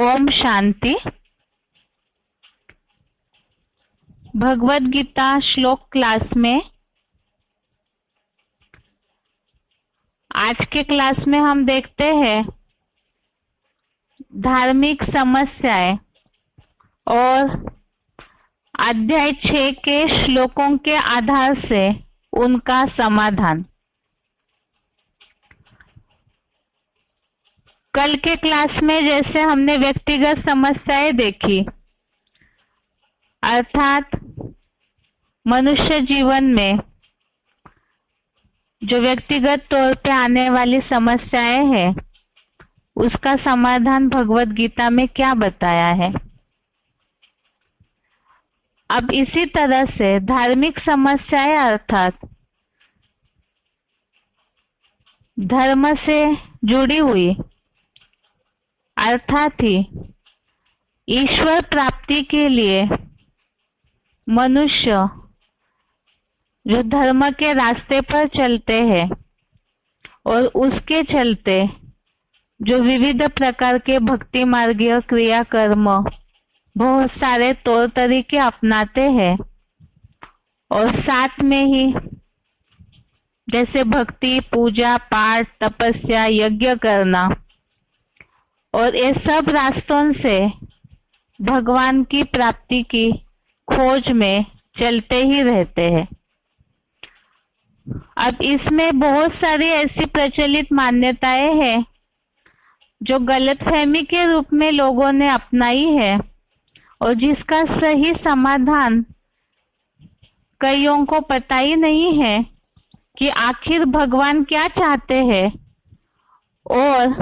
ओम शांति। भगवद गीता श्लोक क्लास में आज के क्लास में हम देखते हैं धार्मिक समस्याएं और अध्याय 6 के श्लोकों के आधार से उनका समाधान। कल के क्लास में जैसे हमने व्यक्तिगत समस्याएं देखी, अर्थात मनुष्य जीवन में जो व्यक्तिगत तौर पे आने वाली समस्याएं हैं, उसका समाधान भगवद गीता में क्या बताया है। अब इसी तरह से धार्मिक समस्याएं अर्थात धर्म से जुड़ी हुई, अर्थात ही ईश्वर प्राप्ति के लिए मनुष्य जो धर्म के रास्ते पर चलते हैं और उसके चलते जो विविध प्रकार के भक्ति मार्गीय क्रियाकर्म बहुत सारे तौर तरीके अपनाते हैं, और साथ में ही जैसे भक्ति, पूजा पाठ, तपस्या, यज्ञ करना, और ये सब रास्तों से भगवान की प्राप्ति की खोज में चलते ही रहते हैं। अब इसमें बहुत सारी ऐसी प्रचलित मान्यताएं हैं जो गलतफहमी के रूप में लोगों ने अपनाई है, और जिसका सही समाधान कईयों को पता ही नहीं है कि आखिर भगवान क्या चाहते हैं, और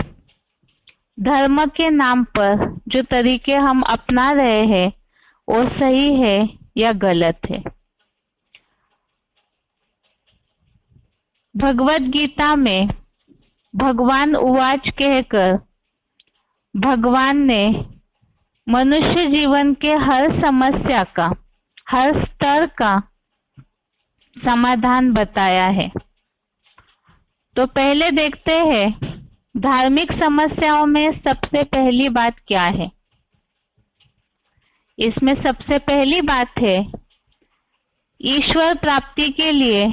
धर्म के नाम पर जो तरीके हम अपना रहे हैं वो सही है या गलत है। भगवद गीता में भगवान उवाच कहकर भगवान ने मनुष्य जीवन के हर समस्या का, हर स्तर का समाधान बताया है। तो पहले देखते हैं धार्मिक समस्याओं में सबसे पहली बात क्या है। इसमें सबसे पहली बात है ईश्वर प्राप्ति के लिए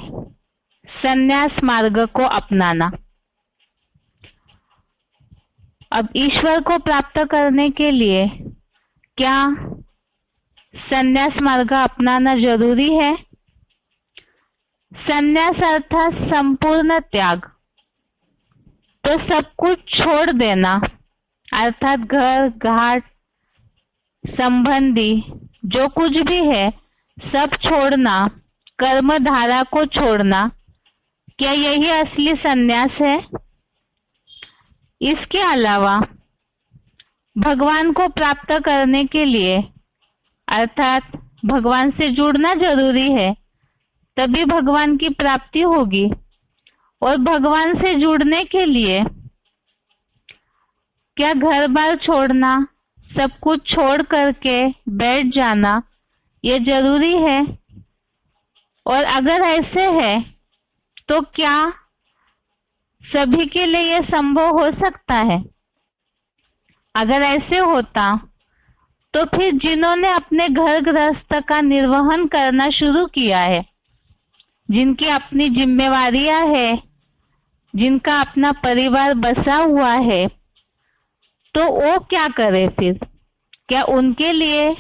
संन्यास मार्ग को अपनाना। अब ईश्वर को प्राप्त करने के लिए क्या संन्यास मार्ग अपनाना जरूरी है? संन्यास अर्थात संपूर्ण त्याग, तो सब कुछ छोड़ देना, अर्थात घर घाट संबंधी जो कुछ भी है सब छोड़ना, कर्म धारा को छोड़ना, क्या यही असली संन्यास है? इसके अलावा भगवान को प्राप्त करने के लिए अर्थात भगवान से जुड़ना जरूरी है, तभी भगवान की प्राप्ति होगी। और भगवान से जुड़ने के लिए क्या घर बार छोड़ना, सब कुछ छोड़ करके बैठ जाना ये जरूरी है? और अगर ऐसे है तो क्या सभी के लिए ये संभव हो सकता है? अगर ऐसे होता तो फिर जिन्होंने अपने घर गृहस्थ का निर्वहन करना शुरू किया है, जिनकी अपनी जिम्मेवारियां है, जिनका अपना परिवार बसा हुआ है, तो वो क्या करे फिर? क्या उनके लिए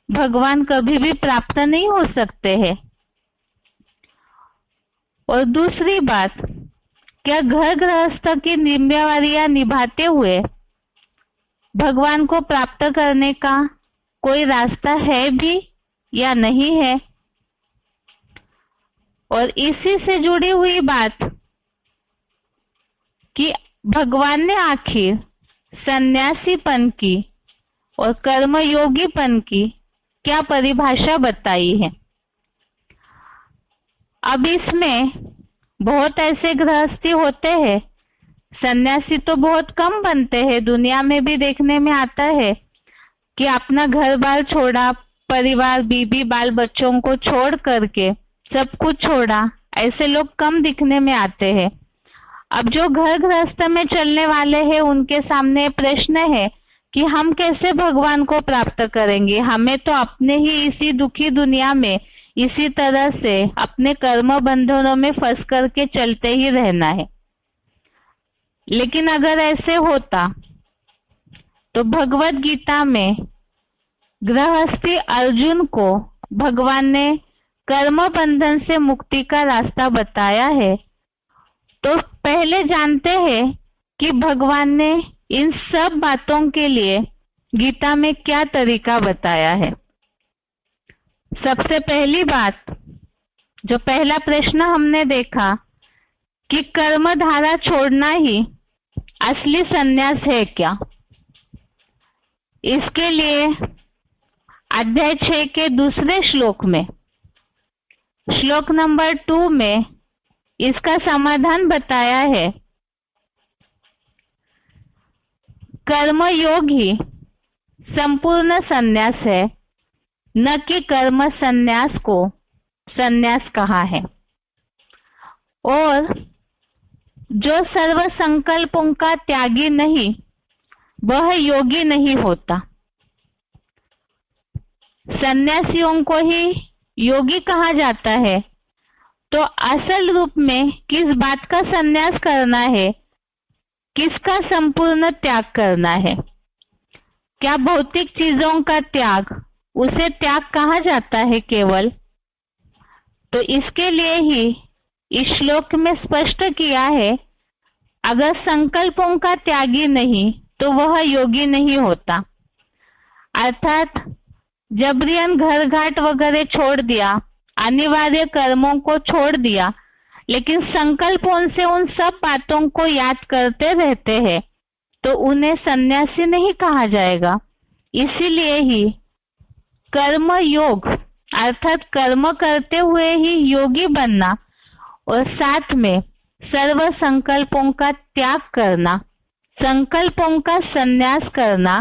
भगवान कभी भी प्राप्त नहीं हो सकते हैं? और दूसरी बात, क्या घर गृहस्थ की जिम्मेवारियां निभाते हुए भगवान को प्राप्त करने का कोई रास्ता है भी या नहीं है? और इसी से जुड़ी हुई बात कि भगवान ने आखिर सन्यासीपन की और कर्मयोगीपन की क्या परिभाषा बताई है। अब इसमें बहुत ऐसे गृहस्थी होते हैं, सन्यासी तो बहुत कम बनते हैं, दुनिया में भी देखने में आता है कि अपना घर बार छोड़ा, परिवार बीबी बाल बच्चों को छोड़ करके सब कुछ छोड़ा, ऐसे लोग कम दिखने में आते हैं। अब जो घर गृहस्थ में चलने वाले हैं उनके सामने प्रश्न है कि हम कैसे भगवान को प्राप्त करेंगे। हमें तो अपने ही इसी दुखी दुनिया में इसी तरह से अपने कर्म बंधनों में फंस करके चलते ही रहना है। लेकिन अगर ऐसे होता तो भगवत गीता में गृहस्थी अर्जुन को भगवान ने कर्म बंधन से मुक्ति का रास्ता बताया है। तो पहले जानते हैं कि भगवान ने इन सब बातों के लिए गीता में क्या तरीका बताया है। सबसे पहली बात, जो पहला प्रश्न हमने देखा कि कर्म धारा छोड़ना ही असली संन्यास है क्या, इसके लिए अध्याय 6 के दूसरे श्लोक में, श्लोक नंबर 2 में इसका समाधान बताया है। कर्म योग ही संपूर्ण संन्यास है, न कि कर्म संन्यास को संन्यास कहा है। और जो सर्व संकल्पों का त्यागी नहीं वह योगी नहीं होता। सन्यासियों को ही योगी कहा जाता है। तो असल रूप में किस बात का संन्यास करना है, किसका संपूर्ण त्याग करना है? क्या भौतिक चीजों का त्याग, उसे त्याग कहा जाता है केवल? तो इसके लिए ही इस श्लोक में स्पष्ट किया है, अगर संकल्पों का त्यागी नहीं तो वह योगी नहीं होता। अर्थात जबरियन घर घाट वगैरह छोड़ दिया, अनिवार्य कर्मों को छोड़ दिया, लेकिन संकल्पों से उन सब बातों को याद करते रहते हैं, तो उन्हें सन्यासी नहीं कहा जाएगा। इसीलिए ही कर्म योग अर्थात कर्म करते हुए ही योगी बनना और साथ में सर्व संकल्पों का त्याग करना, संकल्पों का संन्यास करना,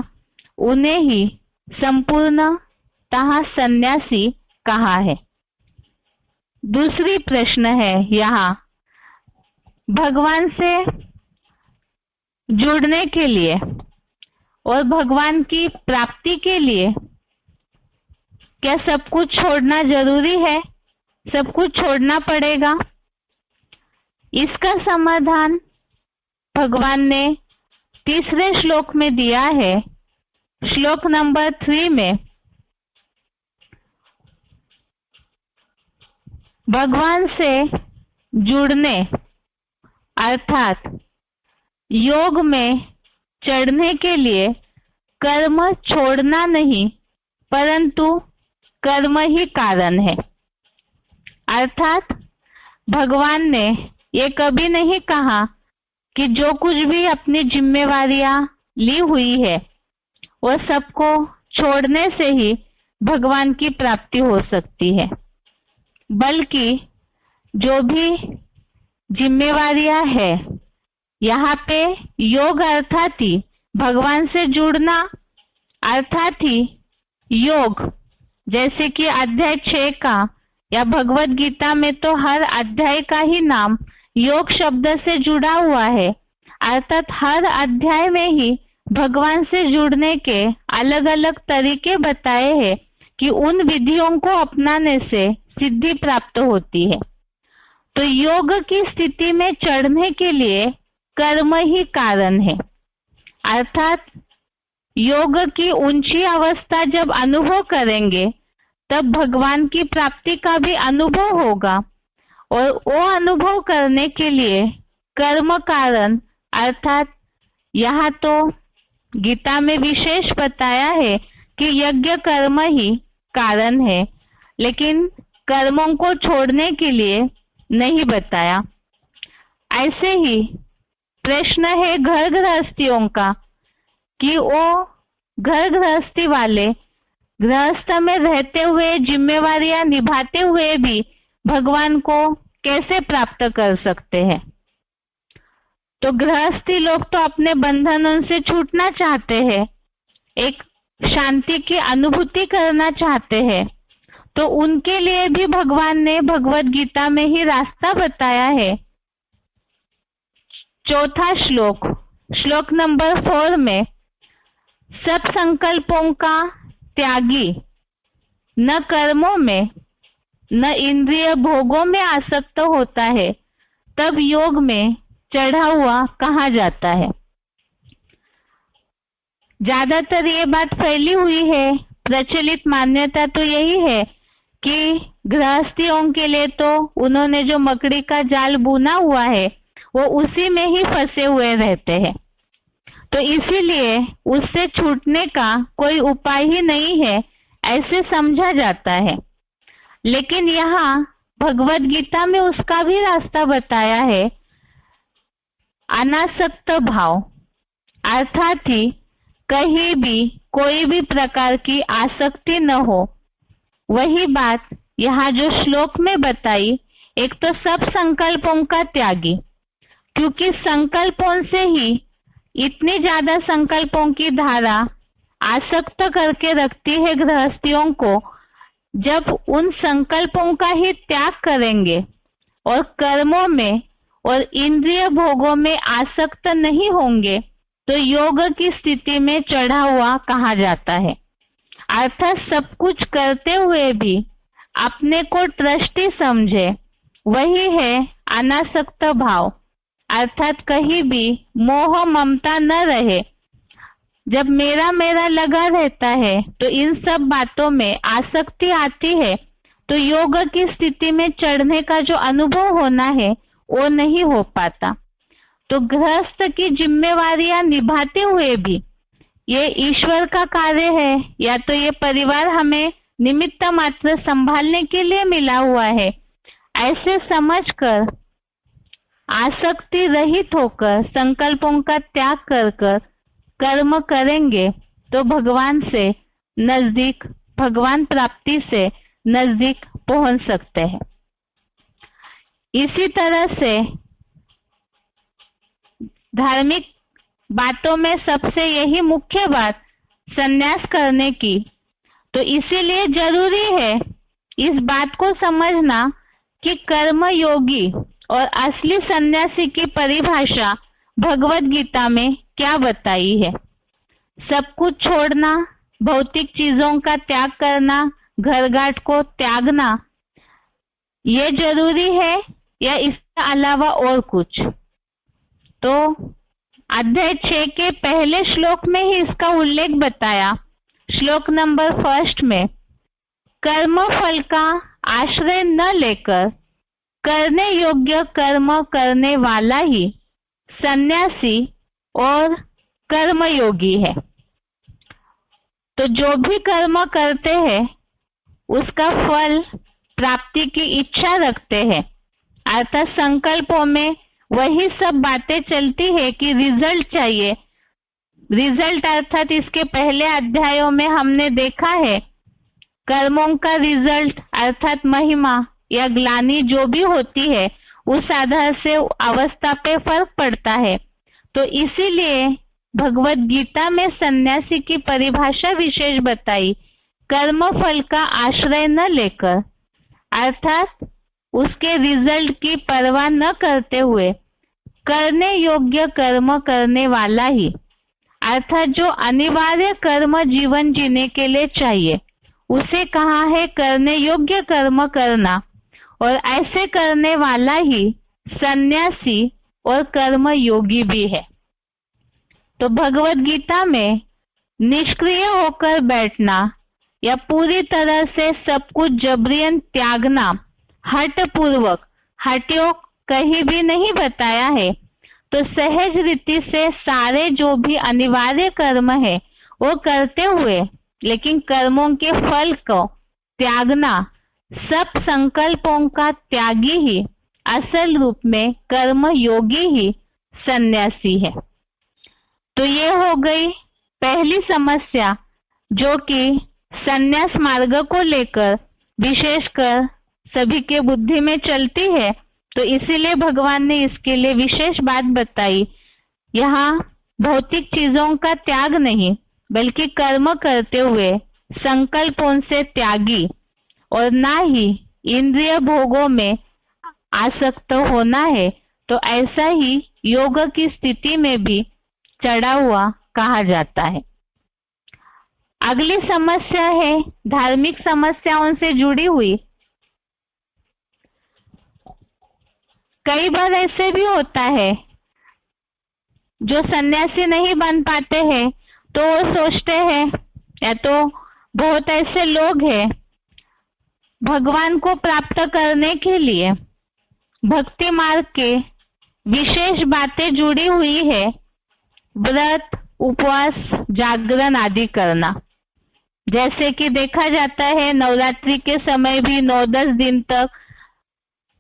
उन्हें ही संपूर्णतः सन्यासी कहा है। दूसरी प्रश्न है यहाँ, भगवान से जुड़ने के लिए और भगवान की प्राप्ति के लिए क्या सब कुछ छोड़ना जरूरी है? सब कुछ छोड़ना पड़ेगा? इसका समाधान भगवान ने तीसरे श्लोक में दिया है। श्लोक नंबर 3 में भगवान से जुड़ने अर्थात योग में चढ़ने के लिए कर्म छोड़ना नहीं परंतु कर्म ही कारण है। अर्थात भगवान ने ये कभी नहीं कहा कि जो कुछ भी अपनी जिम्मेवारियां ली हुई है वो सबको छोड़ने से ही भगवान की प्राप्ति हो सकती है, बल्कि जो भी जिम्मेवारियां है यहाँ पे योग अर्थात ही भगवान से जुड़ना अर्थात ही योग, जैसे कि अध्याय 6 का या भगवत गीता में तो हर अध्याय का ही नाम योग शब्द से जुड़ा हुआ है। अर्थात हर अध्याय में ही भगवान से जुड़ने के अलग अलग तरीके बताए हैं कि उन विधियों को अपनाने से सिद्धि प्राप्त होती है। तो योग की स्थिति में चढ़ने के लिए कर्म ही कारण है। अर्थात योग की ऊंची अवस्था जब अनुभव करेंगे तब भगवान की प्राप्ति का भी अनुभव होगा, और वो अनुभव करने के लिए कर्म कारण अर्थात यहाँ तो गीता में विशेष बताया है कि यज्ञ कर्म ही कारण है, लेकिन कर्मों को छोड़ने के लिए नहीं बताया। ऐसे ही प्रश्न है घर गृहस्थियों का कि वो घर गृहस्थी वाले गृहस्थ में रहते हुए जिम्मेवारियां निभाते हुए भी भगवान को कैसे प्राप्त कर सकते हैं। तो गृहस्थी लोग तो अपने बंधनों से छूटना चाहते हैं, एक शांति की अनुभूति करना चाहते हैं, तो उनके लिए भी भगवान ने भगवत गीता में ही रास्ता बताया है। चौथा श्लोक, श्लोक नंबर 4 में सब संकल्पों का त्यागी, न कर्मों में न इंद्रिय भोगों में आसक्त होता है, तब योग में चढ़ा हुआ कहा जाता है। ज्यादातर ये बात फैली हुई है, प्रचलित मान्यता तो यही है कि गृहस्थियों के लिए तो उन्होंने जो मकड़ी का जाल बुना हुआ है वो उसी में ही फंसे हुए रहते हैं, तो इसीलिए उससे छूटने का कोई उपाय ही नहीं है, ऐसे समझा जाता है। लेकिन यहाँ भगवत गीता में उसका भी रास्ता बताया है, अनासक्त भाव, अर्थात ही कहीं भी कोई भी प्रकार की आसक्ति न हो। वही बात यहाँ जो श्लोक में बताई, एक तो सब संकल्पों का त्यागी, क्योंकि संकल्पों से ही इतनी ज्यादा संकल्पों की धारा आसक्त करके रखती है गृहस्थियों को। जब उन संकल्पों का ही त्याग करेंगे और कर्मों में और इंद्रिय भोगों में आसक्त नहीं होंगे, तो योग की स्थिति में चढ़ा हुआ कहा जाता है। अर्थात सब कुछ करते हुए भी अपने को ट्रस्टी समझे, वही है अनासक्त भाव। अर्थात कहीं भी मोह ममता न रहे। जब मेरा मेरा लगा रहता है तो इन सब बातों में आसक्ति आती है, तो योग की स्थिति में चढ़ने का जो अनुभव होना है वो नहीं हो पाता। तो गृहस्थ की जिम्मेवारियां निभाते हुए भी ये ईश्वर का कार्य है, या तो ये परिवार हमें निमित्त मात्र संभालने के लिए मिला हुआ है, ऐसे समझकर आसक्ति रहित होकर संकल्पों का त्याग कर कर कर्म करेंगे तो भगवान से नजदीक, भगवान प्राप्ति से नजदीक पहुंच सकते हैं। इसी तरह से धार्मिक बातों में सबसे यही मुख्य बात संन्यास करने की, तो इसीलिए जरूरी है इस बात को समझना कि कर्म योगी और असली सन्यासी की परिभाषा भगवत गीता में क्या बताई है। सब कुछ छोड़ना, भौतिक चीजों का त्याग करना, घर घाट को त्यागना, ये जरूरी है या इसके अलावा और कुछ? तो अध्याय 6 के पहले श्लोक में ही इसका उल्लेख बताया। श्लोक नंबर 1 में कर्म फल का आश्रय न लेकर करने योग्य कर्म करने वाला ही सन्यासी और कर्मयोगी है। तो जो भी कर्म करते हैं उसका फल प्राप्ति की इच्छा रखते हैं, अर्थात संकल्पों में वही सब बातें चलती है कि रिजल्ट चाहिए। रिजल्ट अर्थात इसके पहले अध्यायों में हमने देखा है कर्मों का रिजल्ट अर्थात महिमा या ग्लानि जो भी होती है उस आधार से अवस्था पे फर्क पड़ता है। तो इसीलिए भगवत गीता में सन्यासी की परिभाषा विशेष बताई, कर्म फल का आश्रय न लेकर, अर्थात उसके रिजल्ट की परवाह न करते हुए करने योग्य कर्म करने वाला ही, अर्थात जो अनिवार्य कर्म जीवन जीने के लिए चाहिए उसे कहा है करने योग्य कर्म करना, और ऐसे करने वाला ही सन्यासी और कर्म योगी भी है। तो भगवत गीता में निष्क्रिय होकर बैठना या पूरी तरह से सब कुछ जबरियन त्यागना हठ पूर्वक, हठयोग कहीं भी नहीं बताया है। तो सहज रीति से सारे जो भी अनिवार्य कर्म है वो करते हुए, लेकिन कर्मों के फल को त्यागना, सब संकल्पों का त्यागी ही असल रूप में कर्म योगी ही सन्यासी है। तो ये हो गई पहली समस्या जो कि सन्यास मार्ग को लेकर विशेषकर सभी के बुद्धि में चलती है। तो इसीलिए भगवान ने इसके लिए विशेष बात बताई। यहाँ भौतिक चीजों का त्याग नहीं बल्कि कर्म करते हुए संकल्पों से त्यागी और ना ही इंद्रिय भोगों में आसक्त होना है। तो ऐसा ही योग की स्थिति में भी चढ़ा हुआ कहा जाता है। अगली समस्या है धार्मिक समस्याओं से जुड़ी हुई। कई बार ऐसे भी होता है जो सन्यासी नहीं बन पाते हैं तो वो सोचते हैं, या तो बहुत ऐसे लोग हैं भगवान को प्राप्त करने के लिए भक्ति मार्ग के विशेष बातें जुड़ी हुई है, व्रत, उपवास, जागरण आदि करना। जैसे कि देखा जाता है नवरात्रि के समय भी 9-10 दिन तक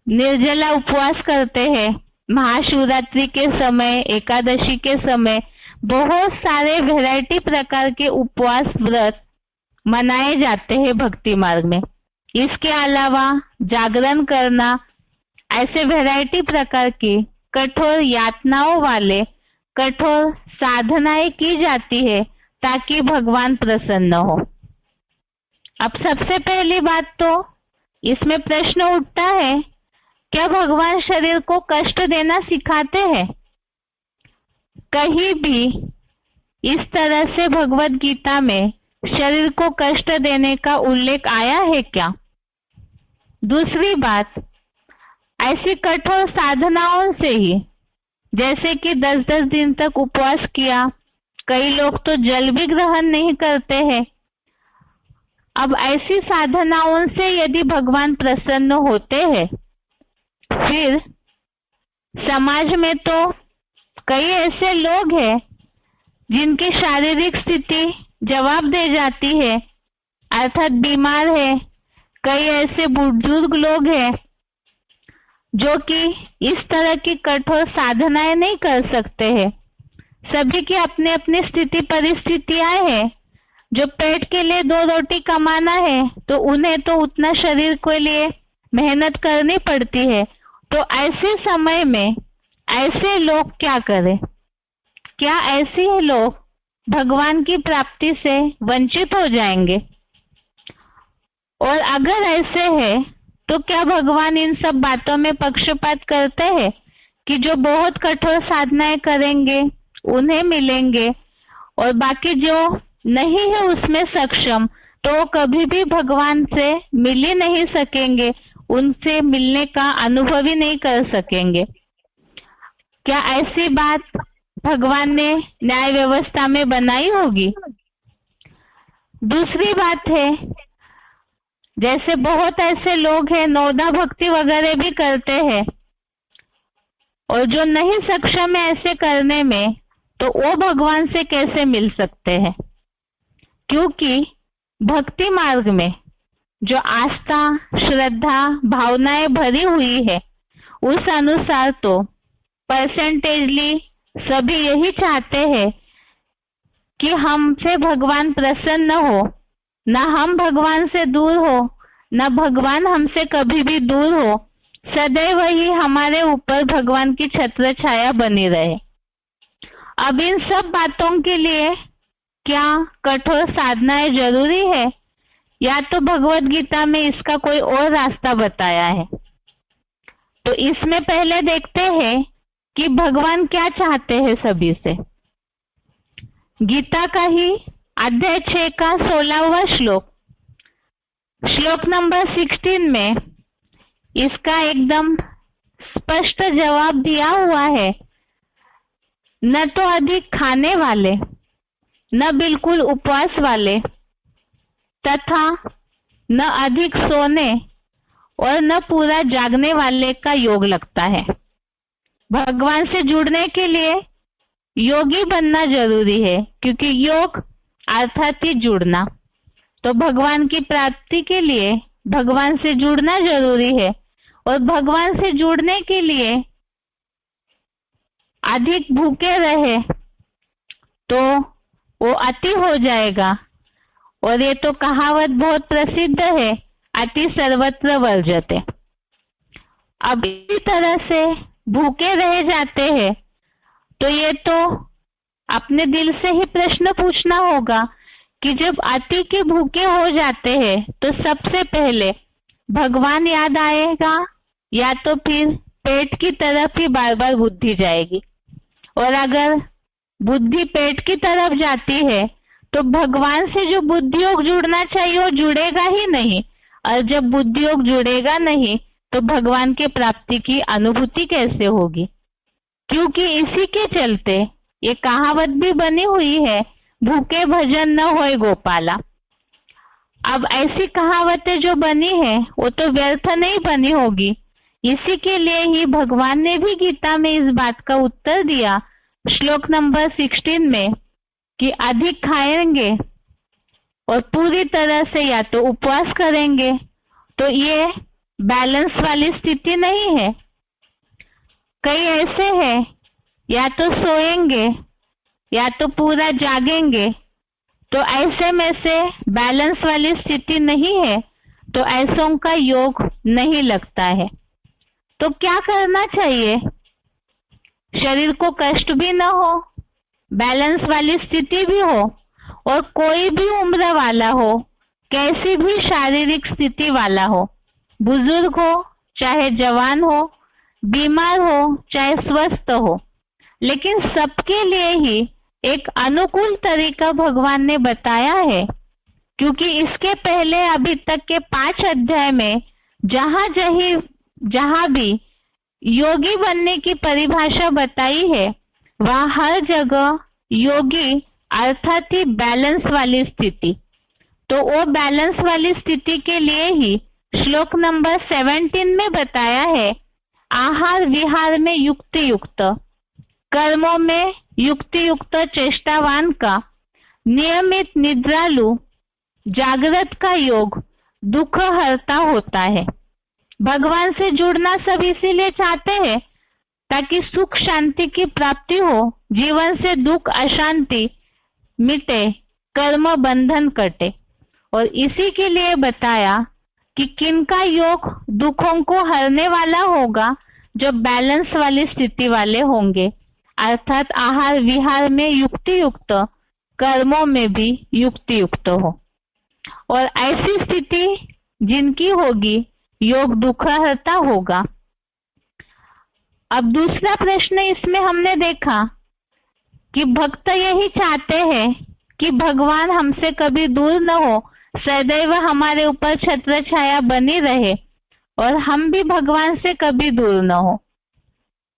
निर्जला उपवास करते हैं। महाशिवरात्रि के समय, एकादशी के समय बहुत सारे वैरायटी प्रकार के उपवास व्रत मनाए जाते हैं भक्ति मार्ग में। इसके अलावा जागरण करना, ऐसे वैरायटी प्रकार की कठोर यातनाओं वाले कठोर साधनाएं की जाती है ताकि भगवान प्रसन्न हो। अब सबसे पहली बात तो इसमें प्रश्न उठता है, क्या भगवान शरीर को कष्ट देना सिखाते हैं? कहीं भी इस तरह से भगवत गीता में शरीर को कष्ट देने का उल्लेख आया है क्या? दूसरी बात, ऐसी कठोर साधनाओं से ही, जैसे कि 10-10 दिन तक उपवास किया, कई लोग तो जल भी ग्रहण नहीं करते हैं। अब ऐसी साधनाओं से यदि भगवान प्रसन्न होते हैं, फिर समाज में तो कई ऐसे लोग हैं जिनकी शारीरिक स्थिति जवाब दे जाती है, अर्थात बीमार है। कई ऐसे बुजुर्ग लोग हैं जो कि इस तरह की कठोर साधनाएं नहीं कर सकते हैं। सभी की अपनी अपनी स्थिति परिस्थितियां हैं। जो पेट के लिए 2 रोटी कमाना है तो उन्हें तो उतना शरीर के लिए मेहनत करनी पड़ती है। तो ऐसे समय में ऐसे लोग क्या करें? क्या ऐसे लोग भगवान की प्राप्ति से वंचित हो जाएंगे? और अगर ऐसे है तो क्या भगवान इन सब बातों में पक्षपात करते हैं कि जो बहुत कठोर साधनाएं करेंगे उन्हें मिलेंगे और बाकी जो नहीं है उसमें सक्षम तो वो कभी भी भगवान से मिल ही नहीं सकेंगे, उनसे मिलने का अनुभव ही नहीं कर सकेंगे? क्या ऐसी बात भगवान ने न्याय व्यवस्था में बनाई होगी? दूसरी बात है, जैसे बहुत ऐसे लोग हैं नौदा भक्ति वगैरह भी करते हैं और जो नहीं सक्षम है ऐसे करने में, तो वो भगवान से कैसे मिल सकते हैं? क्योंकि भक्ति मार्ग में जो आस्था, श्रद्धा, भावनाएं भरी हुई है, उस अनुसार तो परसेंटेजली सभी यही चाहते हैं कि हमसे भगवान प्रसन्न हो, ना हम भगवान से दूर हो, ना भगवान हमसे कभी भी दूर हो। सदैव ही हमारे ऊपर भगवान की छत्र छाया बनी रहे। अब इन सब बातों के लिए क्या कठोर साधनाएं जरूरी है, या तो भगवत गीता में इसका कोई और रास्ता बताया है? तो इसमें पहले देखते हैं कि भगवान क्या चाहते हैं सभी से। गीता का ही अध्याय 6 का 16वां श्लोक नंबर 16 में इसका एकदम स्पष्ट जवाब दिया हुआ है। न तो अधिक खाने वाले, न बिल्कुल उपवास वाले, तथा न अधिक सोने और न पूरा जागने वाले का योग लगता है। भगवान से जुड़ने के लिए योगी बनना जरूरी है, क्योंकि योग अर्थात ही जुड़ना। तो भगवान की प्राप्ति के लिए भगवान से जुड़ना जरूरी है, और भगवान से जुड़ने के लिए अधिक भूखे रहे तो वो अति हो जाएगा। और ये तो कहावत बहुत प्रसिद्ध है, अति सर्वत्र वर्जते। अब इसी तरह से भूखे रह जाते हैं तो ये तो अपने दिल से ही प्रश्न पूछना होगा कि जब अति के भूखे हो जाते हैं तो सबसे पहले भगवान याद आएगा, या तो फिर पेट की तरफ ही बार बार बुद्धि जाएगी? और अगर बुद्धि पेट की तरफ जाती है तो भगवान से जो बुद्धि योग जुड़ना चाहिए वो जुड़ेगा ही नहीं, और जब बुद्धि योग जुड़ेगा नहीं तो भगवान के प्राप्ति की अनुभूति कैसे होगी? क्योंकि इसी के चलते ये कहावत भी बनी हुई है, भूखे भजन न होए गोपाला। अब ऐसी कहावतें जो बनी है वो तो व्यर्थ नहीं बनी होगी। इसी के लिए ही भगवान ने भी गीता में इस बात का उत्तर दिया श्लोक नंबर 16 में कि अधिक खाएंगे और पूरी तरह से या तो उपवास करेंगे तो ये बैलेंस वाली स्थिति नहीं है। कई ऐसे हैं या तो सोएंगे या तो पूरा जागेंगे, तो ऐसे में से बैलेंस वाली स्थिति नहीं है, तो ऐसों का योग नहीं लगता है। तो क्या करना चाहिए? शरीर को कष्ट भी न हो, बैलेंस वाली स्थिति भी हो, और कोई भी उम्र वाला हो, कैसी भी शारीरिक स्थिति वाला हो, बुजुर्ग हो चाहे जवान हो, बीमार हो चाहे स्वस्थ हो, लेकिन सबके लिए ही एक अनुकूल तरीका भगवान ने बताया है। क्योंकि इसके पहले अभी तक के 5 अध्याय में जहां भी योगी बनने की परिभाषा बताई है, वह हर जगह योगी अर्थात ही बैलेंस वाली स्थिति। तो वो बैलेंस वाली स्थिति के लिए ही श्लोक नंबर 17 में बताया है, आहार विहार में युक्ति युक्त, कर्मों में युक्ति युक्त चेष्टावान का, नियमित निद्रालु जागृत का योग दुख हरता होता है। भगवान से जुड़ना सब इसीलिए चाहते हैं ताकि सुख शांति की प्राप्ति हो, जीवन से दुख अशांति मिटे, कर्म बंधन कटे। और इसी के लिए बताया कि किनका योग दुखों को हरने वाला होगा, जो बैलेंस वाली स्थिति वाले होंगे, अर्थात आहार विहार में युक्ति युक्त, कर्मों में भी युक्ति युक्त हो। और ऐसी स्थिति जिनकी होगी, योग दुख हरता होगा। अब दूसरा प्रश्न इसमें हमने देखा कि भक्त यही चाहते हैं कि भगवान हमसे कभी दूर न हो, सदैव हमारे ऊपर छत्र छाया बनी रहे, और हम भी भगवान से कभी दूर न हो।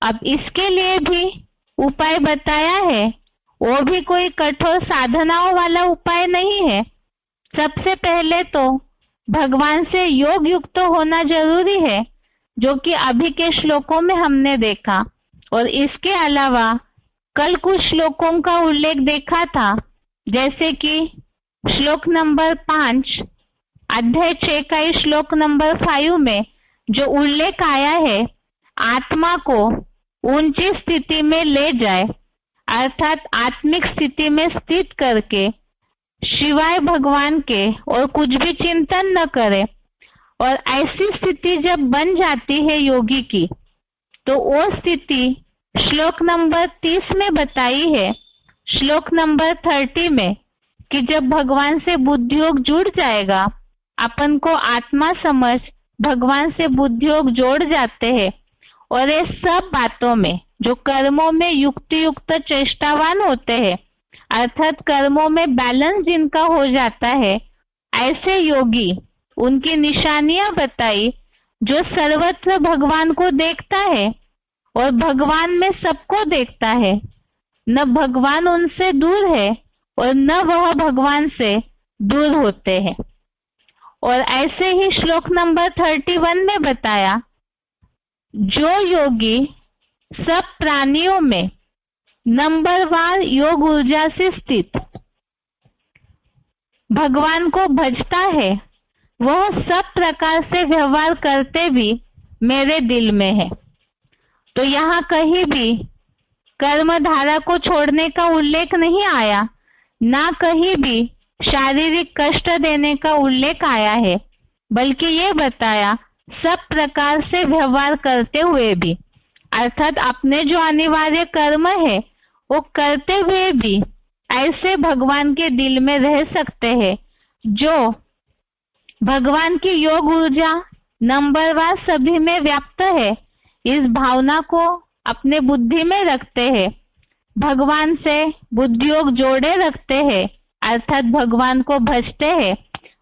अब इसके लिए भी उपाय बताया है, वो भी कोई कठोर साधनाओं वाला उपाय नहीं है। सबसे पहले तो भगवान से योग युक्त होना जरूरी है, जो कि अभी के श्लोकों में हमने देखा। और इसके अलावा कल कुछ श्लोकों का उल्लेख देखा था, जैसे कि श्लोक नंबर 5 अध्याय 6 का ही श्लोक नंबर 5 में जो उल्लेख आया है, आत्मा को ऊंची स्थिति में ले जाए, अर्थात आत्मिक स्थिति में स्थित करके शिवाय भगवान के और कुछ भी चिंतन न करे। और ऐसी स्थिति जब बन जाती है योगी की, तो वो स्थिति श्लोक नंबर 30 में बताई है, श्लोक नंबर 30 में, कि जब भगवान से बुद्धि योग जुड़ जाएगा, अपन को आत्मा समझ भगवान से बुद्धि योग जोड़ जाते हैं, और ये सब बातों में जो कर्मों में युक्ति युक्त चेष्टावान होते हैं, अर्थात कर्मों में बैलेंस जिनका हो जाता है, ऐसे योगी, उनकी निशानियां बताई, जो सर्वत्र भगवान को देखता है और भगवान में सबको देखता है। न भगवान उनसे दूर है और न वह भगवान से दूर होते हैं। और ऐसे ही श्लोक नंबर 31 में बताया, जो योगी सब प्राणियों में नंबरवार योग ऊर्जा से स्थित भगवान को भजता है, वह सब प्रकार से व्यवहार करते भी मेरे दिल में है। तो यहाँ कहीं भी कर्म धारा को छोड़ने का उल्लेख नहीं आया, ना कहीं भी शारीरिक कष्ट देने का उल्लेख आया है, बल्कि ये बताया सब प्रकार से व्यवहार करते हुए भी, अर्थात अपने जो अनिवार्य कर्म है वो करते हुए भी ऐसे भगवान के दिल में रह सकते हैं, जो भगवान की योग ऊर्जा नंबरवार सभी में व्याप्त है। इस भावना को अपने बुद्धि में रखते हैं, भगवान से बुद्धि योग जोड़े रखते हैं, अर्थात भगवान को भजते हैं,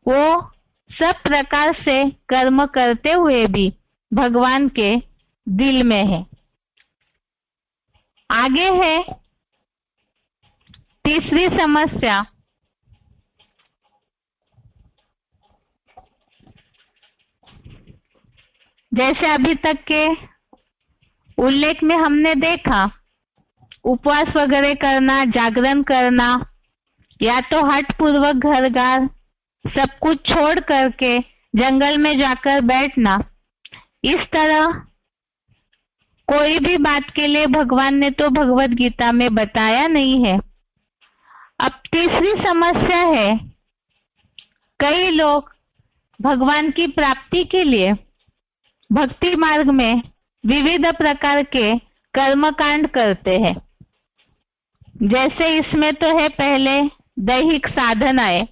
वो सब प्रकार से कर्म करते हुए भी भगवान के दिल में है। आगे है तीसरी समस्या। जैसे अभी तक के उल्लेख में हमने देखा, उपवास वगैरह करना, जागरण करना, या तो हठ पूर्वक घरगार सब कुछ छोड़ करके जंगल में जाकर बैठना, इस तरह कोई भी बात के लिए भगवान ने तो भगवत गीता में बताया नहीं है। अब तीसरी समस्या है, कई लोग भगवान की प्राप्ति के लिए भक्ति मार्ग में विविध प्रकार के कर्मकांड करते हैं। जैसे इसमें तो है पहले दैहिक साधनाएं,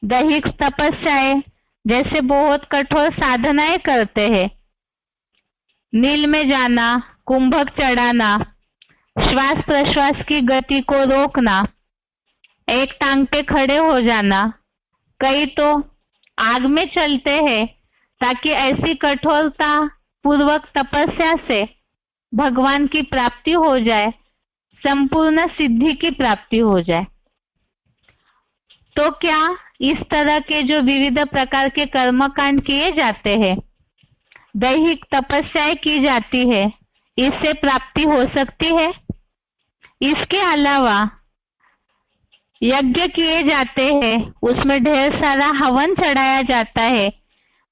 दैहिक तपस्याएं, जैसे बहुत कठोर साधनाएं करते हैं, नील में जाना, कुंभक चढ़ाना, श्वास प्रश्वास की गति को रोकना, एक टांग पे खड़े हो जाना, कई तो आग में चलते हैं ताकि ऐसी कठोरता पूर्वक तपस्या से भगवान की प्राप्ति हो जाए, संपूर्ण सिद्धि की प्राप्ति हो जाए। तो क्या इस तरह के जो विविध प्रकार के कर्मकांड किए जाते हैं, दैहिक तपस्याएं की जाती है, इससे प्राप्ति हो सकती है? इसके अलावा यज्ञ किए जाते हैं, उसमें ढेर सारा हवन चढ़ाया जाता है,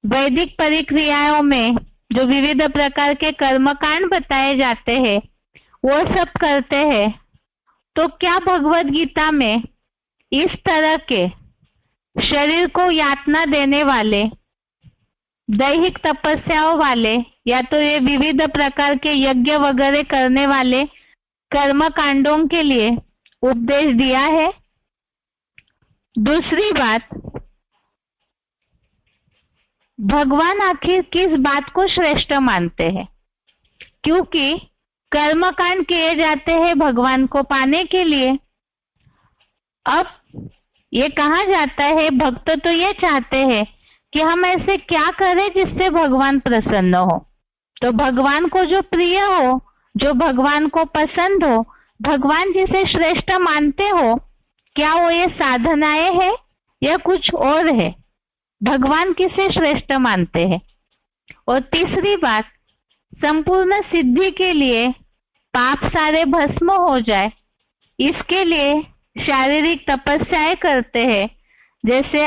वैदिक परिक्रियाओं में जो विविध प्रकार के कर्मकांड बताए जाते हैं वो सब करते हैं। तो क्या भगवत गीता में इस तरह के शरीर को यातना देने वाले, दैहिक तपस्याओं वाले, या तो ये विविध प्रकार के यज्ञ वगैरह करने वाले कर्मकांडों के लिए उपदेश दिया है? दूसरी बात, भगवान आखिर किस बात को श्रेष्ठ मानते हैं? क्योंकि कर्मकांड किए जाते हैं भगवान को पाने के लिए। अब ये कहा जाता है, भक्त तो ये चाहते हैं कि हम ऐसे क्या करें जिससे भगवान प्रसन्न हो। तो भगवान को जो प्रिय हो, जो भगवान को पसंद हो, भगवान जिसे श्रेष्ठ मानते हो, क्या वो ये साधनाएं है या कुछ और है? भगवान किसे श्रेष्ठ मानते हैं? और तीसरी बात, संपूर्ण सिद्धि के लिए पाप सारे भस्म हो जाए, इसके लिए शारीरिक तपस्याएं करते हैं, जैसे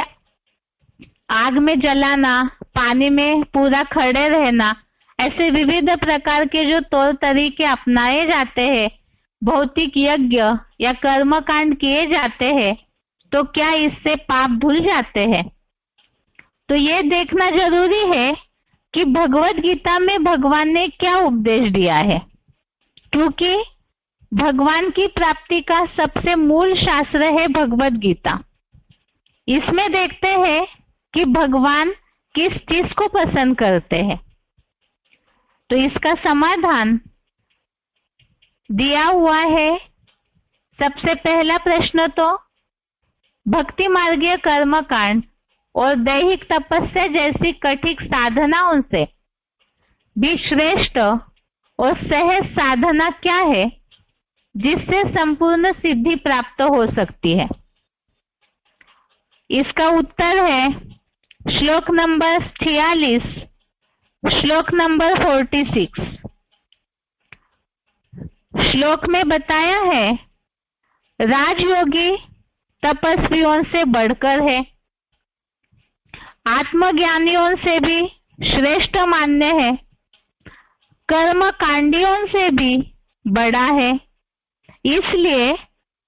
आग में जलाना, पानी में पूरा खड़े रहना, ऐसे विविध प्रकार के जो तौर तरीके अपनाए जाते हैं, भौतिक यज्ञ या कर्मकांड किए जाते हैं, तो क्या इससे पाप धुल जाते हैं? तो ये देखना जरूरी है कि भगवत गीता में भगवान ने क्या उपदेश दिया है, क्योंकि भगवान की प्राप्ति का सबसे मूल शास्त्र है भगवत गीता। इसमें देखते हैं कि भगवान किस चीज को पसंद करते हैं। तो इसका समाधान दिया हुआ है। सबसे पहला प्रश्न तो भक्ति मार्गीय कर्मकांड और दैहिक तपस्या जैसी कठिन साधनाओं से भी श्रेष्ठ और सहज साधना क्या है जिससे संपूर्ण सिद्धि प्राप्त हो सकती है? इसका उत्तर है श्लोक नंबर 46, श्लोक नंबर 46। श्लोक में बताया है, राजयोगी तपस्वियों से बढ़कर है, आत्मज्ञानियों से भी श्रेष्ठ मान्य है, कर्म कांडियों से भी बड़ा है। इसलिए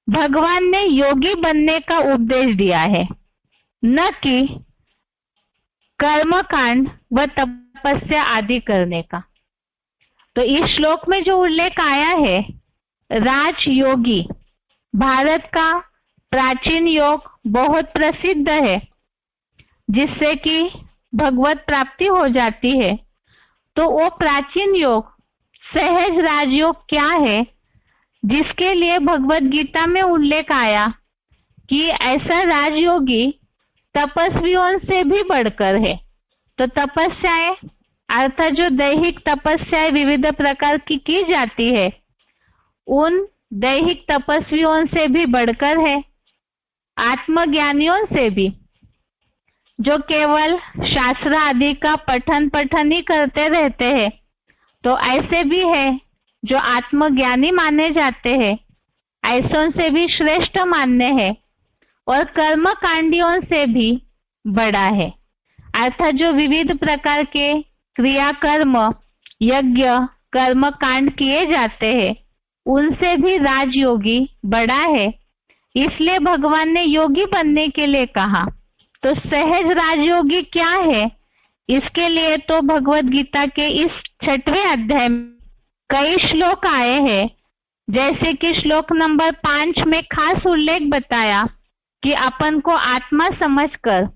भगवान ने योगी बनने का उपदेश दिया है, न कि कर्मकांड व तपस्या आदि करने का। तो इस श्लोक में जो उल्लेख आया है, राजयोगी, भारत का प्राचीन योग बहुत प्रसिद्ध है जिससे कि भगवत प्राप्ति हो जाती है। तो वो प्राचीन योग, सहज राजयोग क्या है जिसके लिए भगवत गीता में उल्लेख आया कि ऐसा राजयोगी तपस्वियों से भी बढ़कर है। तो तपस्याएं अर्थात जो दैहिक तपस्याएं विविध प्रकार की जाती है, उन दैहिक तपस्वियों से भी बढ़कर है, आत्मज्ञानियों से भी, जो केवल शास्त्र आदि का पठन ही करते रहते हैं। तो ऐसे भी है जो आत्मज्ञानी माने जाते हैं, ऐसों से भी श्रेष्ठ मान्य है, और कर्म कांडियों से भी बड़ा है। अर्थात जो विविध प्रकार के क्रियाकर्म, यज्ञ, कर्म कांड किए जाते हैं, उनसे भी राजयोगी बड़ा है। इसलिए भगवान ने योगी बनने के लिए कहा। तो सहज राजयोगी क्या है, इसके लिए तो भगवत गीता के इस 6वें अध्याय में कई श्लोक आए हैं। जैसे कि श्लोक नंबर 5 में खास उल्लेख बताया कि अपन को आत्मा समझकर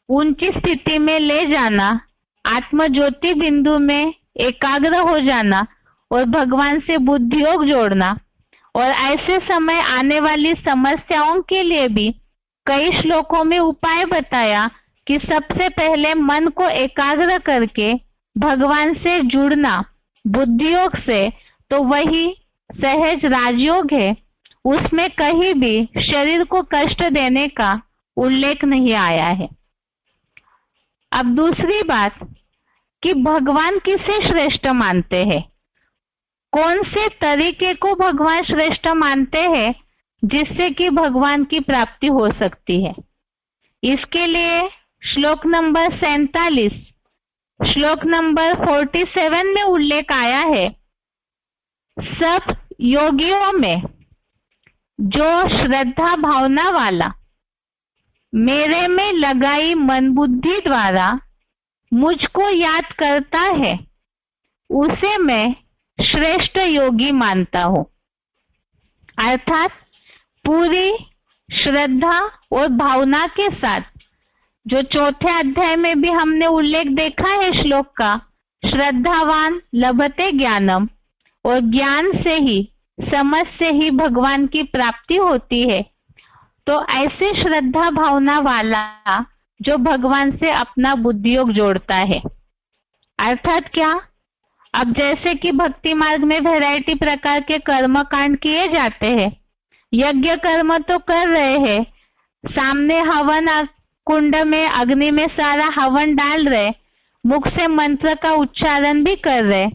ऊंची स्थिति में ले जाना, आत्म ज्योति बिंदु में एकाग्र हो जाना और भगवान से बुद्धियोग जोड़ना। और ऐसे समय आने वाली समस्याओं के लिए भी कई श्लोकों में उपाय बताया कि सबसे पहले मन को एकाग्र करके भगवान से जुड़ना बुद्धियोग से, तो वही सहज राजयोग है। उसमें कहीं भी शरीर को कष्ट देने का उल्लेख नहीं आया है। अब दूसरी बात कि भगवान किसे श्रेष्ठ मानते हैं, कौन से तरीके को भगवान श्रेष्ठ मानते हैं जिससे कि भगवान की प्राप्ति हो सकती है। इसके लिए श्लोक नंबर 47, श्लोक नंबर 47 में उल्लेख आया है, सब योगियों में जो श्रद्धा भावना वाला मेरे में लगाई मन बुद्धि द्वारा मुझको याद करता है, उसे मैं श्रेष्ठ योगी मानता हूं। अर्थात पूरी श्रद्धा और भावना के साथ, जो 4थे अध्याय में भी हमने उल्लेख देखा है श्लोक का, श्रद्धावान लभते ज्ञानम, और ज्ञान से ही, समझ से ही भगवान की प्राप्ति होती है। तो ऐसे श्रद्धा भावना वाला जो भगवान से अपना बुद्धियोग जोड़ता है। अर्थात क्या, अब जैसे कि भक्ति मार्ग में वैरायटी प्रकार के कर्म कांड किए जाते हैं, यज्ञ कर्म तो कर रहे हैं, सामने हवन कुंड में अग्नि में सारा हवन डाल रहे, मुख से मंत्र का उच्चारण भी कर रहे,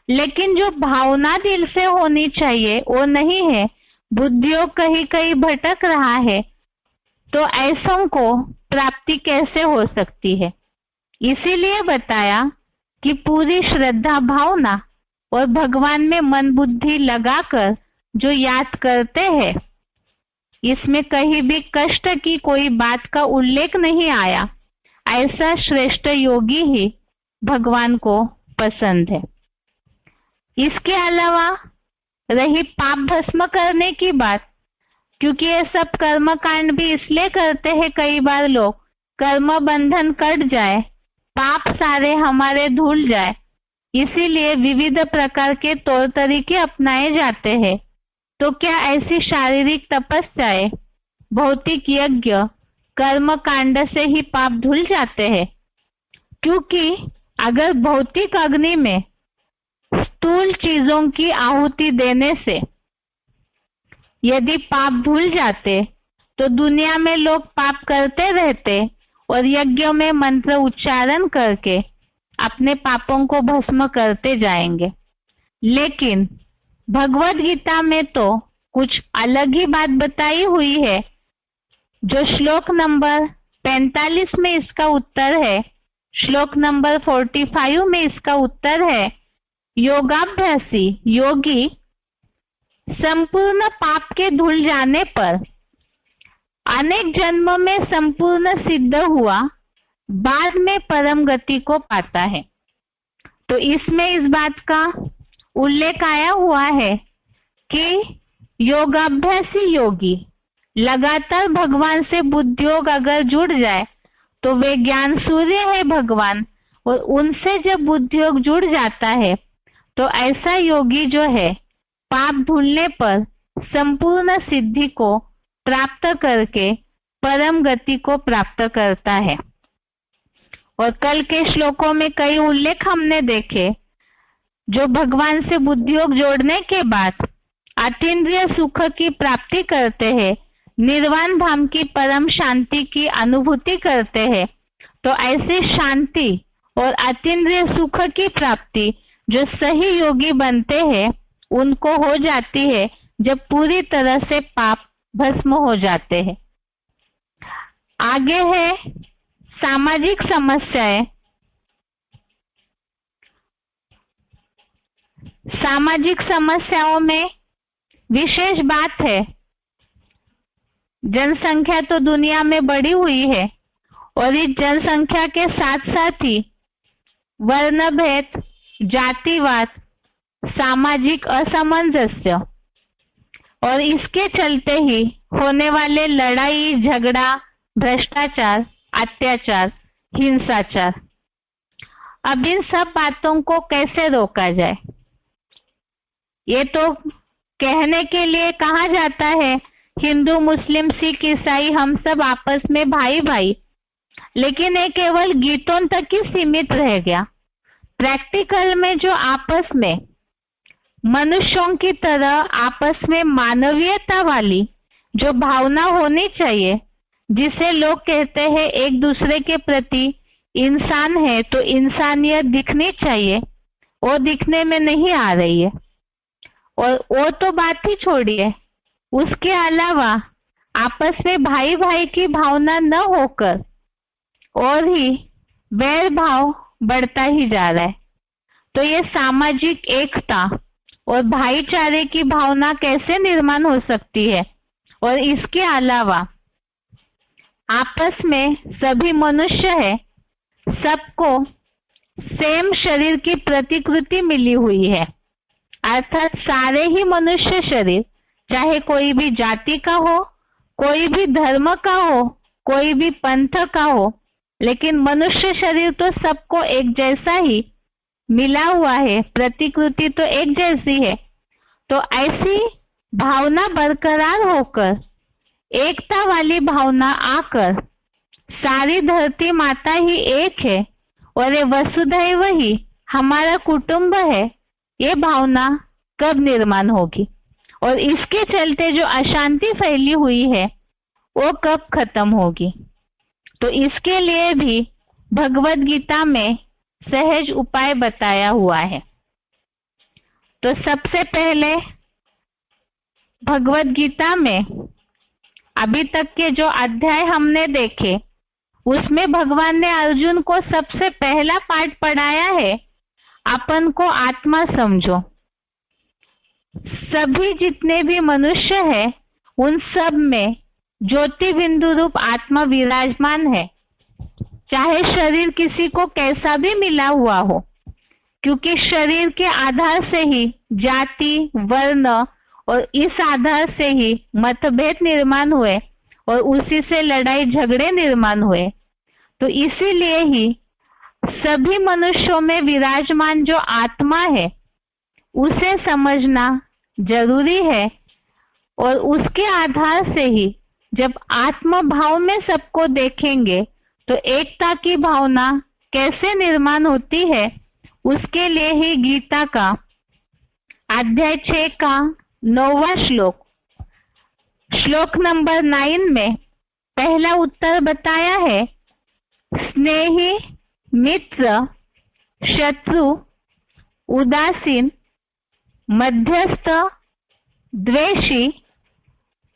लेकिन जो भावना दिल से होनी चाहिए वो नहीं है, बुद्धियोग कहीं कहीं भटक रहा है। तो ऐसों को प्राप्ति कैसे हो सकती है? इसीलिए बताया कि पूरी श्रद्धा भावना और भगवान में मन बुद्धि लगाकर जो याद करते हैं, इसमें कहीं भी कष्ट की कोई बात का उल्लेख नहीं आया। ऐसा श्रेष्ठ योगी ही भगवान को पसंद है। इसके अलावा रही पाप भस्म करने की बात, क्योंकि ये सब कर्म कांड भी इसलिए करते हैं, कई बार लोग कर्म बंधन कट जाए, पाप सारे हमारे धुल जाए, इसीलिए विविध प्रकार के तौर तरीके अपनाए जाते हैं। तो क्या ऐसी शारीरिक तपस्याएं, भौतिक यज्ञ, कर्म कांड से ही पाप धुल जाते हैं? क्योंकि अगर भौतिक अग्नि में स्थूल चीजों की आहुति देने से यदि पाप धुल जाते, तो दुनिया में लोग पाप करते रहते और यज्ञ में मंत्र उच्चारण करके अपने पापों को भस्म करते जाएंगे। लेकिन भगवत गीता में तो कुछ अलग ही बात बताई हुई है। जो श्लोक नंबर 45 में इसका उत्तर है, श्लोक नंबर 45 में इसका उत्तर है, योगाभ्यासी योगी संपूर्ण पाप के धुल जाने पर अनेक जन्म में संपूर्ण सिद्ध हुआ, बाद में परम गति को पाता है। तो इसमें इस बात का उल्लेख आया हुआ है कि योगाभ्यासी योगी लगातार भगवान से बुद्धियोग अगर जुड़ जाए तो वे ज्ञान सूर्य है भगवान, और उनसे जब बुद्धियोग जुड़ जाता है तो ऐसा योगी जो है पाप धुलने पर संपूर्ण सिद्धि को प्राप्त करके परम गति को प्राप्त करता है। और कल के श्लोकों में कई उल्लेख हमने देखे, जो भगवान से बुद्धियोग जोड़ने के बाद अतीन्द्रिय सुख की प्राप्ति करते हैं, निर्वाण धाम की परम शांति की अनुभूति करते हैं। तो ऐसी शांति और अतीन्द्रिय सुख की प्राप्ति जो सही योगी बनते हैं उनको हो जाती है जब पूरी तरह से पाप भस्म हो जाते हैं। आगे है सामाजिक समस्याएं। सामाजिक समस्याओं में विशेष बात है, जनसंख्या तो दुनिया में बढ़ी हुई है और इस जनसंख्या के साथ साथ ही वर्णभेद, जातिवाद, सामाजिक असमंजस्य और इसके चलते ही होने वाले लड़ाई झगड़ा, भ्रष्टाचार, अत्याचार, हिंसाचार। अब इन सब बातों को कैसे रोका जाए? ये तो कहने के लिए कहा जाता है हिंदू, मुस्लिम, सिख, ईसाई हम सब आपस में भाई भाई, लेकिन ये केवल गीतों तक ही सीमित रह गया। प्रैक्टिकल में जो आपस में मनुष्यों की तरह आपस में मानवीयता वाली जो भावना होनी चाहिए, जिसे लोग कहते हैं एक दूसरे के प्रति इंसान है तो इंसानियत दिखनी चाहिए, वो दिखने में नहीं आ रही है। और वो तो बात ही छोड़िए, उसके अलावा आपस में भाई भाई की भावना न होकर और ही वैर भाव बढ़ता ही जा रहा है। तो ये सामाजिक एकता और भाईचारे की भावना कैसे निर्माण हो सकती है? और इसके अलावा आपस में सभी मनुष्य है, सबको सेम शरीर की प्रतिकृति मिली हुई है, अर्थात सारे ही मनुष्य शरीर, चाहे कोई भी जाति का हो, कोई भी धर्म का हो, कोई भी पंथ का हो, लेकिन मनुष्य शरीर तो सबको एक जैसा ही मिला हुआ है, प्रतिकृति तो एक जैसी है। तो ऐसी भावना बरकरार होकर, एकता वाली भावना आकर, सारी धरती माता ही एक है और ये वसुधैव ही हमारा कुटुंब है, ये भावना कब निर्माण होगी? और इसके चलते जो अशांति फैली हुई है वो कब खत्म होगी? तो इसके लिए भी भगवत गीता में सहज उपाय बताया हुआ है। तो सबसे पहले भगवत गीता में अभी तक के जो अध्याय हमने देखे, उसमें भगवान ने अर्जुन को सबसे पहला पाठ पढ़ाया है, अपन को आत्मा समझो। सभी जितने भी मनुष्य हैं उन सब में ज्योति बिंदु रूप आत्मा विराजमान है, चाहे शरीर किसी को कैसा भी मिला हुआ हो, क्योंकि शरीर के आधार से ही जाति, वर्ण और इस आधार से ही मतभेद निर्माण हुए और उसी से लड़ाई झगड़े निर्माण हुए। तो इसीलिए ही सभी मनुष्यों में विराजमान जो आत्मा है उसे समझना जरूरी है, और उसके आधार से ही जब आत्म भाव में सबको देखेंगे तो एकता की भावना कैसे निर्माण होती है, उसके लिए ही गीता का अध्याय 6 का 9वां श्लोक, श्लोक नंबर 9 में पहला उत्तर बताया है, स्नेही, मित्र, शत्रु, उदासीन, मध्यस्थ, द्वेषी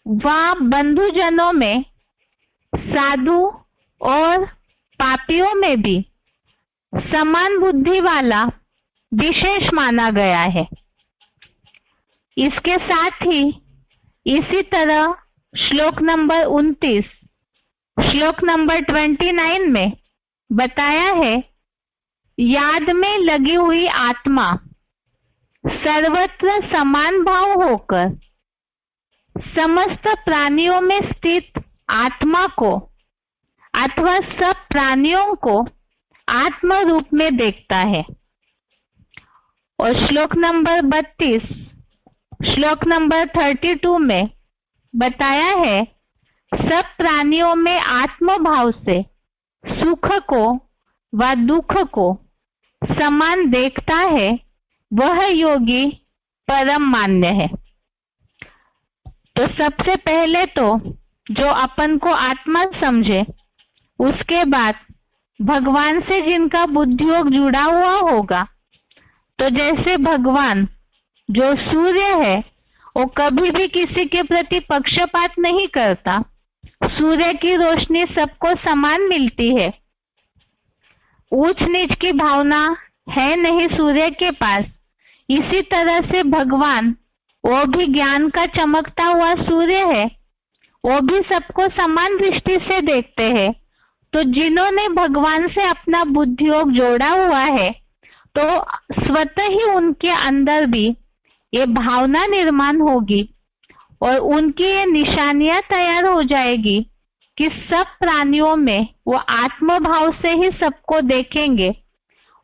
व बंधुजनों में, साधु और पापियों में भी समान बुद्धि वाला विशेष माना गया है। इसके साथ ही इसी तरह श्लोक नंबर 29, श्लोक नंबर 29 में बताया है, याद में लगी हुई आत्मा सर्वत्र समान भाव होकर समस्त प्राणियों में स्थित आत्मा को अथवा सब प्राणियों को आत्म रूप में देखता है। और श्लोक नंबर 32, श्लोक नंबर 32 में बताया है, सब प्राणियों में आत्म भाव से सुख को व दुख को समान देखता है, वह योगी परम मान्य है। तो सबसे पहले तो जो अपन को आत्मा समझे, उसके बाद भगवान से जिनका बुद्धियोग जुड़ा हुआ होगा, तो जैसे भगवान जो सूर्य है वो कभी भी किसी के प्रति पक्षपात नहीं करता, सूर्य की रोशनी सबको समान मिलती है, ऊंच नीच की भावना है नहीं सूर्य के पास। इसी तरह से भगवान वो भी ज्ञान का चमकता हुआ सूर्य है, वो भी सबको समान दृष्टि से देखते हैं। तो जिन्होंने भगवान से अपना बुद्धियोग जोड़ा हुआ है, तो स्वतः ही उनके अंदर भी ये भावना निर्माण होगी और उनकी ये निशानियां तैयार हो जाएगी कि सब प्राणियों में वो आत्म भाव से ही सबको देखेंगे।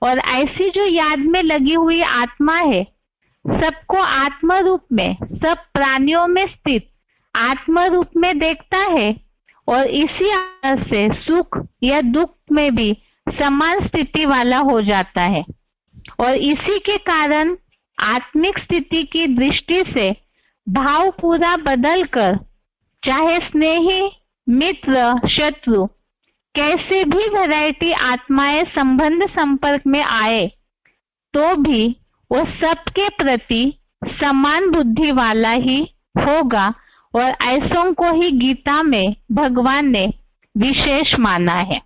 और ऐसी जो याद में लगी हुई आत्मा है, सबको आत्म रूप में, सब प्राणियों में स्थित आत्म रूप में देखता है और इसी आधार से सुख या दुख में भी समान स्थिति वाला हो जाता है। और इसी के कारण आत्मिक स्थिति की दृष्टि से भाव पूरा बदलकर, चाहे स्नेही, मित्र, शत्रु, कैसे भी वैरायटी आत्माएं संबंध संपर्क में आए, तो भी वो सबके प्रति समान बुद्धि वाला ही होगा। और ऐसों को ही गीता में भगवान ने विशेष माना है।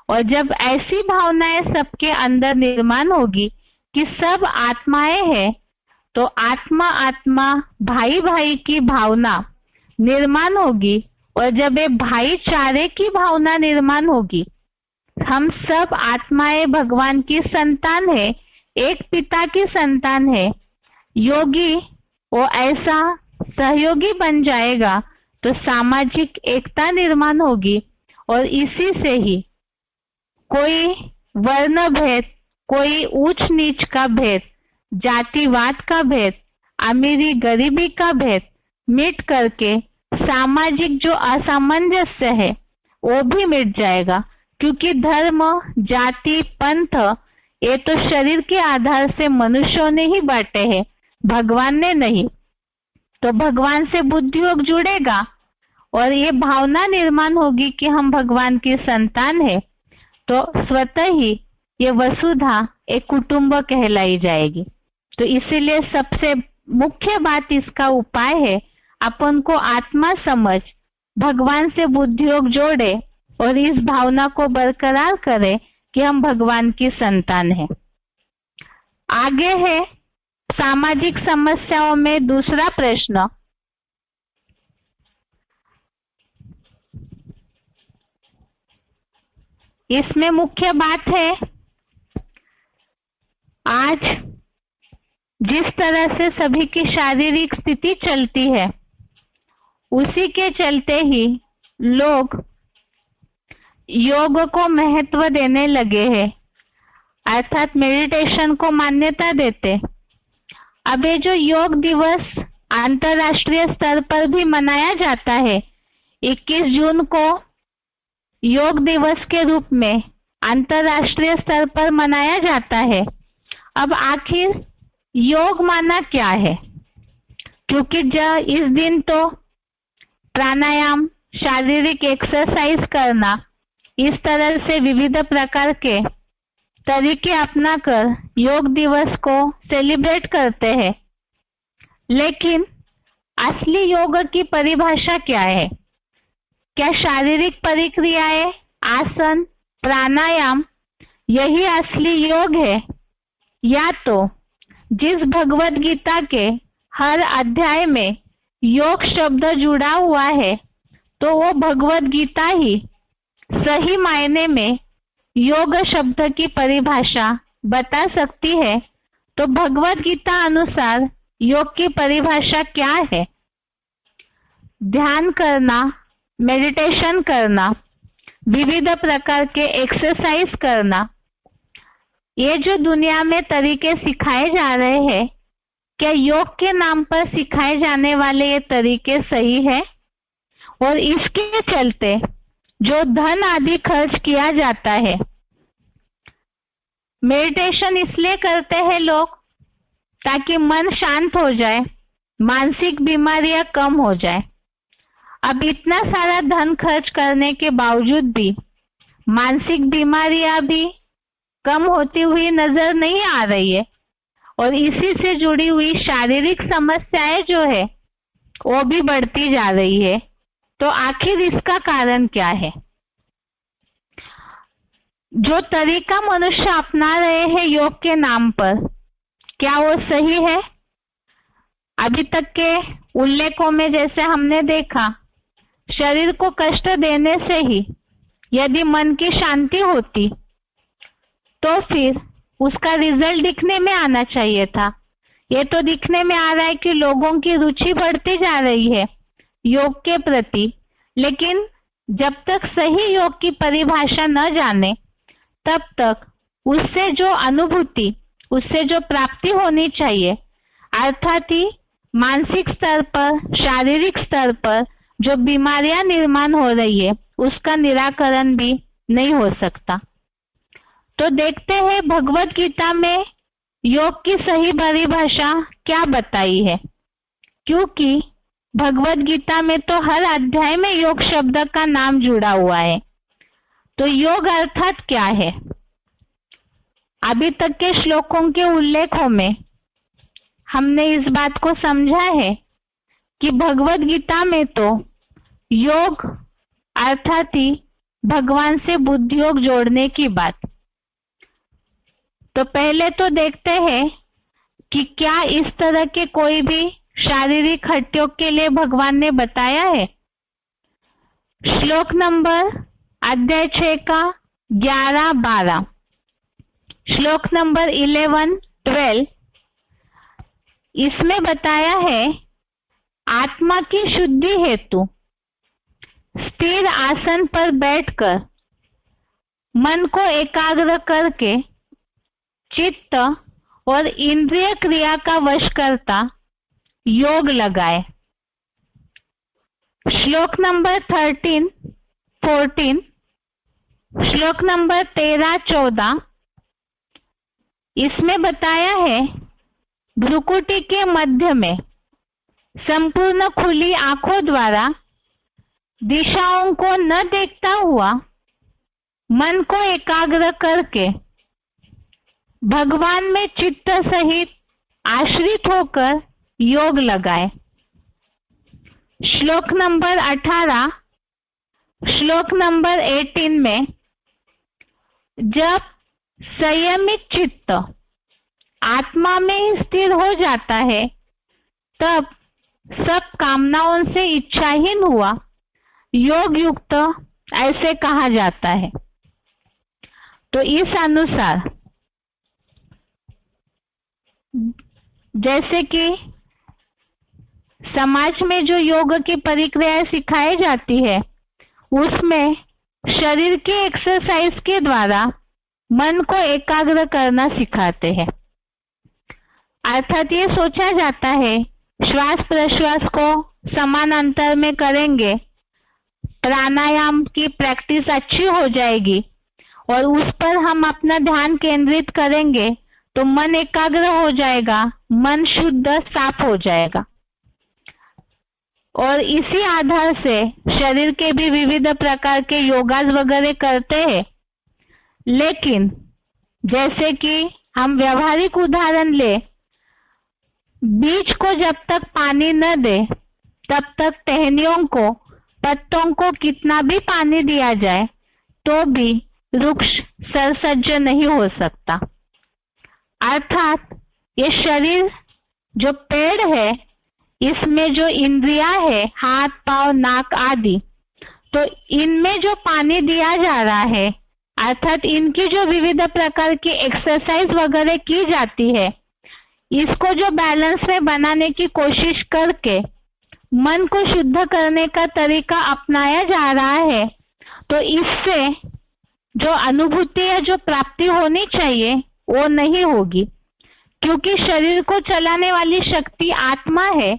और जब ऐसी भावनाएं सबके अंदर निर्माण होगी कि सब आत्माएं हैं, तो आत्मा आत्मा, भाई भाई की भावना निर्माण होगी। और जब ये भाईचारे की भावना निर्माण होगी, हम सब आत्माएं भगवान की संतान है, एक पिता की संतान है, योगी वो ऐसा सहयोगी बन जाएगा, तो सामाजिक एकता निर्माण होगी। और इसी से ही कोई वर्ण भेद, कोई ऊंच नीच का भेद, जातिवाद का भेद, अमीरी गरीबी का भेद मिट करके सामाजिक जो असामंजस्य है वो भी मिट जाएगा। क्योंकि धर्म, जाति, पंथ ये तो शरीर के आधार से मनुष्यों ने ही बांटे हैं, भगवान ने नहीं। तो भगवान से बुद्धियोग जुड़ेगा और ये भावना निर्माण होगी कि हम भगवान की संतान है, तो स्वतः ही ये वसुधा एक कुटुंब कहलाई जाएगी। तो इसीलिए सबसे मुख्य बात इसका उपाय है, अपन को आत्मा समझ भगवान से बुद्धियोग जोड़े और इस भावना को बरकरार करे कि हम भगवान की संतान हैं। आगे है सामाजिक समस्याओं में दूसरा प्रश्न। इसमें मुख्य बात है, आज जिस तरह से सभी की शारीरिक स्थिति चलती है, उसी के चलते ही लोग योग को महत्व देने लगे हैं, अर्थात मेडिटेशन को मान्यता देते। अब ये जो योग दिवस अंतर्राष्ट्रीय स्तर पर भी मनाया जाता है, 21 जून को योग दिवस के रूप में अंतर्राष्ट्रीय स्तर पर मनाया जाता है। अब आखिर योग माना क्या है? क्योंकि इस दिन तो प्राणायाम, शारीरिक एक्सरसाइज करना, इस तरह से विविध प्रकार के तरीके अपनाकर योग दिवस को सेलिब्रेट करते हैं। लेकिन असली योग की परिभाषा क्या है? क्या शारीरिक प्रक्रियाएं, आसन, प्राणायाम यही असली योग है, या तो जिस भगवत गीता के हर अध्याय में योग शब्द जुड़ा हुआ है, तो वो भगवत गीता ही सही मायने में योग शब्द की परिभाषा बता सकती है। तो भगवत गीता अनुसार योग की परिभाषा क्या है? ध्यान करना, मेडिटेशन करना, विविध प्रकार के एक्सरसाइज करना, ये जो दुनिया में तरीके सिखाए जा रहे हैं, क्या योग के नाम पर सिखाए जाने वाले ये तरीके सही है? और इसके चलते जो धन आदि खर्च किया जाता है। मेडिटेशन इसलिए करते हैं लोग ताकि मन शांत हो जाए, मानसिक बीमारियां कम हो जाए। अब इतना सारा धन खर्च करने के बावजूद भी मानसिक बीमारियां भी कम होती हुई नजर नहीं आ रही है, और इसी से जुड़ी हुई शारीरिक समस्याएं जो है वो भी बढ़ती जा रही है। तो आखिर इसका कारण क्या है? जो तरीका मनुष्य अपना रहे हैं योग के नाम पर, क्या वो सही है? अभी तक के उल्लेखों में जैसे हमने देखा, शरीर को कष्ट देने से ही यदि मन की शांति होती तो फिर उसका रिजल्ट दिखने में आना चाहिए था। ये तो दिखने में आ रहा है कि लोगों की रुचि बढ़ती जा रही है योग के प्रति, लेकिन जब तक सही योग की परिभाषा न जाने तब तक उससे जो अनुभूति, उससे जो प्राप्ति होनी चाहिए, अर्थात ही मानसिक स्तर पर, शारीरिक स्तर पर जो बीमारियां निर्माण हो रही है, उसका निराकरण भी नहीं हो सकता। तो देखते हैं भगवत गीता में योग की सही परिभाषा क्या बताई है, क्योंकि भगवत गीता में तो हर अध्याय में योग शब्द का नाम जुड़ा हुआ है। तो योग अर्थात क्या है? अभी तक के श्लोकों के उल्लेखों में हमने इस बात को समझा है कि भगवत गीता में तो योग अर्थात ही भगवान से बुद्धि योग जोड़ने की बात। तो पहले तो देखते हैं कि क्या इस तरह के कोई भी शारीरिक हठ योग के लिए भगवान ने बताया है। श्लोक नंबर अध्याय 6 का 11-12, श्लोक नंबर 11-12, इसमें बताया है आत्मा की शुद्धि हेतु स्थिर आसन पर बैठकर मन को एकाग्र करके चित्त और इंद्रिय क्रिया का वश करता योग लगाए। श्लोक नंबर 13-14, श्लोक नंबर 13-14, इसमें बताया है भ्रुकुटी के मध्य में संपूर्ण खुली आंखों द्वारा दिशाओं को न देखता हुआ मन को एकाग्र करके भगवान में चित्त सहित आश्रित होकर योग लगाए। श्लोक नंबर 18, श्लोक नंबर 18 में जब संयमित चित्त आत्मा में ही स्थिर हो जाता है तब सब कामनाओं से इच्छाहीन हुआ योग युक्त ऐसे कहा जाता है। तो इस अनुसार जैसे कि समाज में जो योग की परिक्रियाएं सिखाई जाती है, उसमें शरीर के एक्सरसाइज के द्वारा मन को एकाग्र करना सिखाते हैं। अर्थात ये सोचा जाता है श्वास प्रश्वास को समान अंतर में करेंगे, प्राणायाम की प्रैक्टिस अच्छी हो जाएगी और उस पर हम अपना ध्यान केंद्रित करेंगे तो मन एकाग्र हो जाएगा, मन शुद्ध साफ हो जाएगा। और इसी आधार से शरीर के भी विविध प्रकार के योगास वगैरह करते हैं। लेकिन जैसे कि हम व्यवहारिक उदाहरण ले, बीज को जब तक पानी न दे तब तक टहनियों को, पत्तों को कितना भी पानी दिया जाए तो भी वृक्ष सरसज्ज नहीं हो सकता। अर्थात ये शरीर जो पेड़ है, इसमें जो इंद्रियां है, हाथ पांव नाक आदि, तो इनमें जो पानी दिया जा रहा है, अर्थात इनकी जो विविध प्रकार की एक्सरसाइज वगैरह की जाती है, इसको जो बैलेंस में बनाने की कोशिश करके मन को शुद्ध करने का तरीका अपनाया जा रहा है, तो इससे जो अनुभूति या जो प्राप्ति होनी चाहिए वो नहीं होगी, क्योंकि शरीर को चलाने वाली शक्ति आत्मा है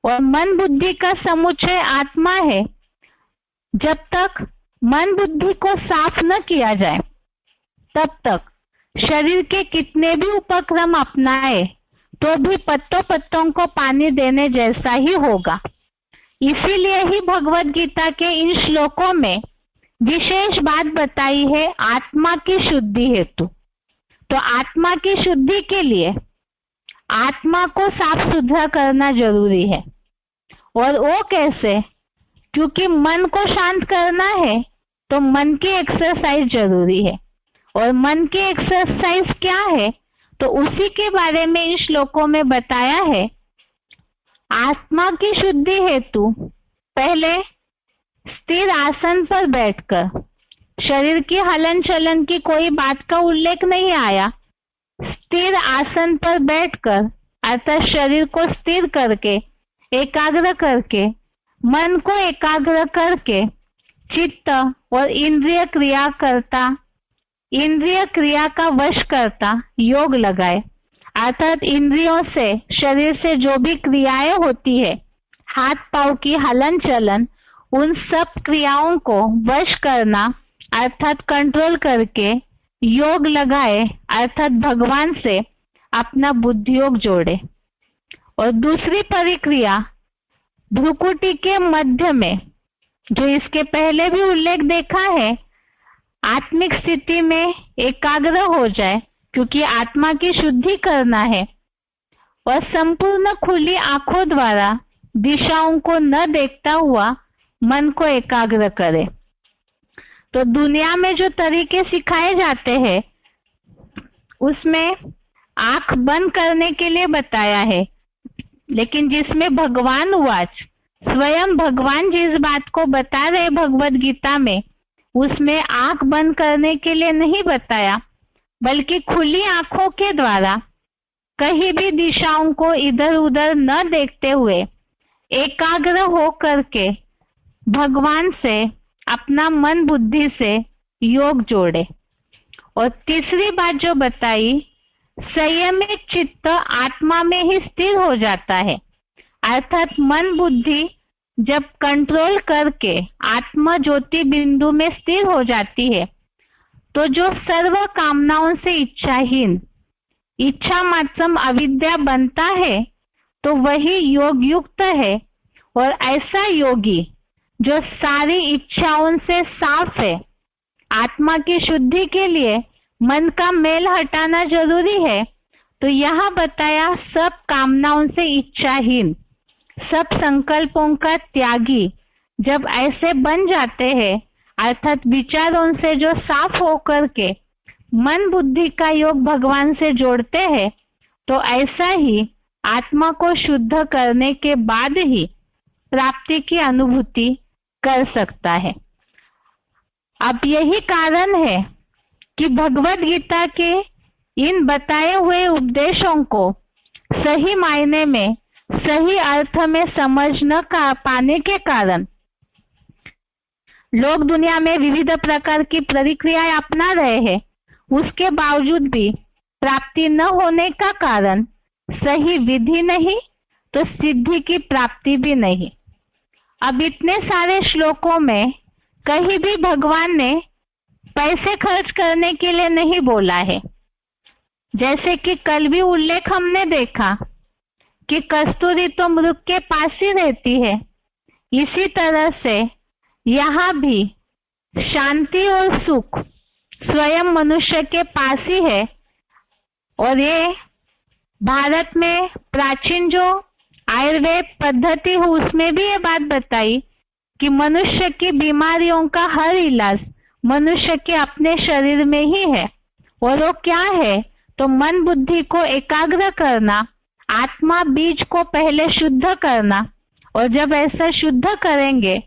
और मन बुद्धि का समुच्चय आत्मा है। जब तक मन बुद्धि को साफ न किया जाए तब तक शरीर के कितने भी उपक्रम अपनाए तो भी पत्तों पत्तों को पानी देने जैसा ही होगा। इसीलिए ही भगवत गीता के इन श्लोकों में विशेष बात बताई है आत्मा की शुद्धि हेतु। तो आत्मा की शुद्धि के लिए आत्मा को साफ सुथरा करना जरूरी है। और वो कैसे? क्योंकि मन को शांत करना है तो मन की एक्सरसाइज जरूरी है। और मन की एक्सरसाइज क्या है? तो उसी के बारे में इन श्लोकों में बताया है। आत्मा की शुद्धि हेतु पहले स्थिर आसन पर बैठकर, शरीर की हलन चलन की कोई बात का उल्लेख नहीं आया, स्थिर आसन पर बैठकर अर्थात शरीर को स्थिर करके, एकाग्र करके, मन को एकाग्र करके चित्त और इंद्रिय क्रिया का वश करता योग लगाए। अर्थात इंद्रियों से, शरीर से जो भी क्रियाएं होती है, हाथ पांव की हलन चलन, उन सब क्रियाओं को वश करना अर्थात कंट्रोल करके योग लगाए, अर्थात भगवान से अपना बुद्धि योग जोड़े। और दूसरी परिक्रिया भ्रुकुटी के मध्य में, जो इसके पहले भी उल्लेख देखा है, आत्मिक स्थिति में एकाग्र हो जाए क्योंकि आत्मा की शुद्धि करना है। और संपूर्ण खुली आंखों द्वारा दिशाओं को न देखता हुआ मन को एकाग्र करे। तो दुनिया में जो तरीके सिखाए जाते हैं उसमें आंख बंद करने के लिए बताया है, लेकिन जिसमें भगवान वाच, स्वयं भगवान जिस बात को बता रहे भगवत गीता में, उसमें आंख बंद करने के लिए नहीं बताया, बल्कि खुली आंखों के द्वारा कहीं भी दिशाओं को इधर उधर न देखते हुए एकाग्र हो करके भगवान से अपना मन बुद्धि से योग जोड़े। और तीसरी बात जो बताई, संयमित चित्त आत्मा में ही स्थिर हो जाता है। अर्थात मन बुद्धि जब कंट्रोल करके आत्मा ज्योति बिंदु में स्थिर हो जाती है तो जो सर्व कामनाओं से इच्छाहीन, इच्छा मात्रम अविद्या बनता है तो वही योग युक्त है। और ऐसा योगी जो सारी इच्छाओं से साफ है, आत्मा की शुद्धि के लिए मन का मेल हटाना जरूरी है। तो यहाँ बताया सब कामनाओं से इच्छाहीन, सब संकल्पों का त्यागी जब ऐसे बन जाते हैं, अर्थात विचारों से जो साफ होकर के मन बुद्धि का योग भगवान से जोड़ते हैं, तो ऐसा ही आत्मा को शुद्ध करने के बाद ही प्राप्ति की अनुभूति कर सकता है। अब यही कारण है कि भगवत गीता के इन बताए हुए उपदेशों को सही मायने में, सही अर्थ में समझ न पाने के कारण लोग दुनिया में विविध प्रकार की प्रक्रियाएं अपना रहे हैं। उसके बावजूद भी प्राप्ति न होने का कारण सही विधि नहीं तो सिद्धि की प्राप्ति भी नहीं। अब इतने सारे श्लोकों में कहीं भी भगवान ने पैसे खर्च करने के लिए नहीं बोला है। जैसे कि कल भी उल्लेख हमने देखा कि कस्तूरी तो मृग के पास ही रहती है, इसी तरह से यहाँ भी शांति और सुख स्वयं मनुष्य के पास ही है। और ये भारत में प्राचीन जो आयुर्वेद पद्धति है उसमें भी ये बात बताई कि मनुष्य की बीमारियों का हर इलाज मनुष्य के अपने शरीर में ही है। और वो क्या है? तो मन बुद्धि को एकाग्र करना, आत्मा बीज को पहले शुद्ध करना। और जब ऐसा शुद्ध करेंगे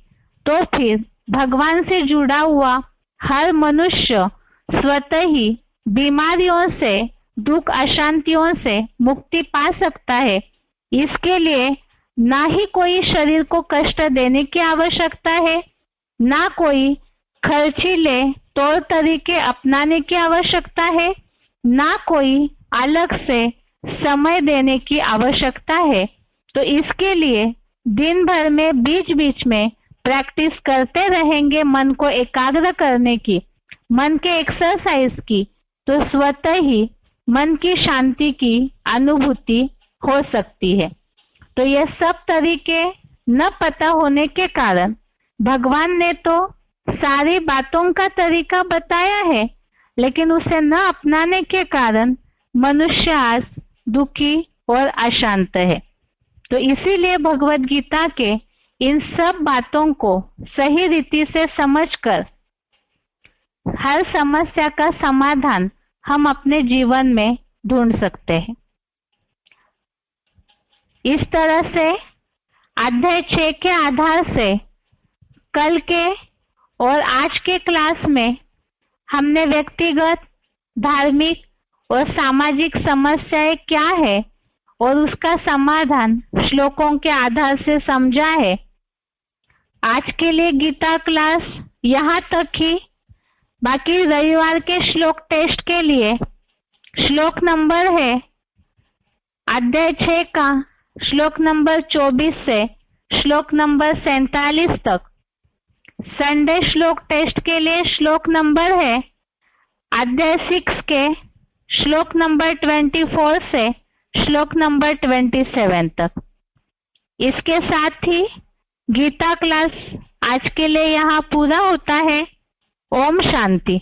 तो फिर भगवान से जुड़ा हुआ हर मनुष्य स्वतः ही बीमारियों से, दुख अशांतियों से मुक्ति पा सकता है। इसके लिए ना ही कोई शरीर को कष्ट देने की आवश्यकता है, ना कोई खर्चीले तौर तरीके अपनाने की आवश्यकता है, ना कोई अलग से समय देने की आवश्यकता है। तो इसके लिए दिन भर में बीच बीच में प्रैक्टिस करते रहेंगे मन को एकाग्र करने की, मन के एक्सरसाइज की, तो स्वतः ही मन की शांति की अनुभूति हो सकती है। तो ये सब तरीके न पता होने के कारण भगवान ने तो सारी बातों का तरीका बताया है, लेकिन उसे न अपनाने के कारण मनुष्य आज दुखी और अशांत है। तो इसीलिए भगवत गीता के इन सब बातों को सही रीति से समझकर हर समस्या का समाधान हम अपने जीवन में ढूंढ सकते हैं। इस तरह से अध्याय 6 के आधार से कल के और आज के क्लास में हमने व्यक्तिगत, धार्मिक और सामाजिक समस्याएं क्या है और उसका समाधान श्लोकों के आधार से समझा है। आज के लिए गीता क्लास यहाँ तक ही। बाकी रविवार के श्लोक टेस्ट के लिए श्लोक नंबर है अध्याय 6 का श्लोक नंबर 24 से श्लोक नंबर 47 तक। संडे श्लोक टेस्ट के लिए श्लोक नंबर है अध्याय 6 के श्लोक नंबर 24 से श्लोक नंबर 27 तक। इसके साथ ही गीता क्लास आज के लिए यहाँ पूरा होता है। ओम शांति।